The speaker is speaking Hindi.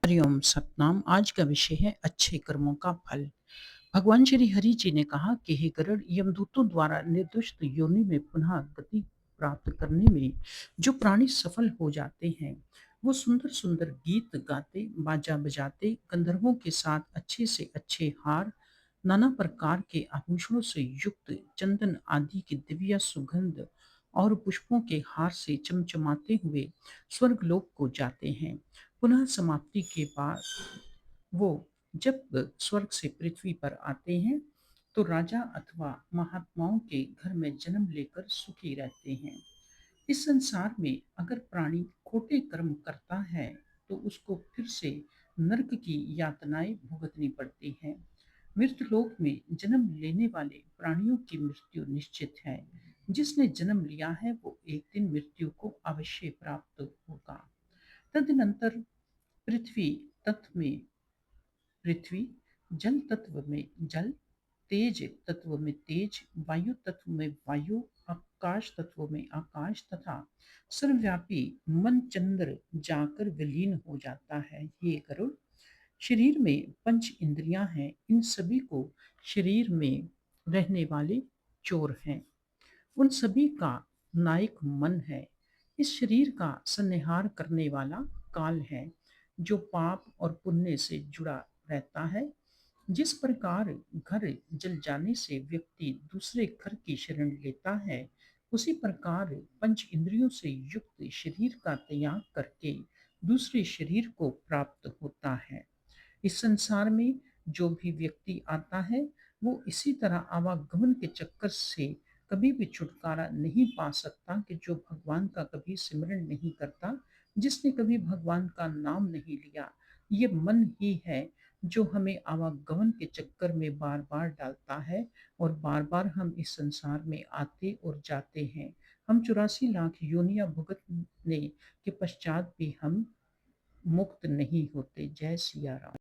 हरिओम सतनाम। आज का विषय है अच्छे कर्मों का फल। भगवान श्री हरि जी ने कहा कि हे गरुड़, यमदूतों द्वारा निर्दिष्ट योनि में पुनः गति प्राप्त करने में जो प्राणी सफल हो जाते हैं, वो सुंदर सुंदर गीत गाते, बाजा बजाते, गंधर्वों के साथ अच्छे से अच्छे हार, नाना प्रकार के आभूषणों से युक्त चंदन आदि की दिव्य सुगंध और पुष्पों के हार से चमचमाते हुए स्वर्गलोक को जाते हैं। पुनः समाप्ति के बाद वो जब स्वर्ग से पृथ्वी पर आते हैं तो राजा अथवा महात्माओं के घर में जन्म लेकर सुखी रहते हैं। इस संसार में अगर प्राणी खोटे कर्म करता है तो उसको फिर से नरक की यातनाएं भुगतनी पड़ती हैं। मृतलोक में जन्म लेने वाले प्राणियों की मृत्यु निश्चित है। जिसने जन्म लिया है वो एक दिन मृत्यु को अवश्य प्राप्त होगा। तदनंतर पृथ्वी तत्व में पृथ्वी, जल तत्व में जल, तेज तत्व में तेज, वायु तत्व में वायु, आकाश तत्व में आकाश तथा सर्वव्यापी मन चंद्र जाकर विलीन हो जाता है। ये गरुड़, शरीर में पंच इंद्रियां हैं, इन सभी को शरीर में रहने वाले चोर हैं। उन सभी का नायक मन है। इस शरीर का संहार करने वाला काल है, जो पाप और पुण्य से जुड़ा रहता है। जिस प्रकार घर जल जाने से व्यक्ति दूसरे घर की शरण लेता है, उसी प्रकार पंच इंद्रियों से युक्त शरीर का त्याग करके दूसरे शरीर को प्राप्त होता है। इस संसार में जो भी व्यक्ति आता है वो इसी तरह आवागमन के चक्कर से कभी भी छुटकारा नहीं पा सकता कि जो भगवान का कभी सिमरन नहीं करता, जिसने कभी भगवान का नाम नहीं लिया। ये मन ही है जो हमें आवागमन के चक्कर में बार बार डालता है और बार बार हम इस संसार में आते और जाते हैं। हम 84 लाख योनियां भुगतने के पश्चात भी हम मुक्त नहीं होते। जय सिया राम।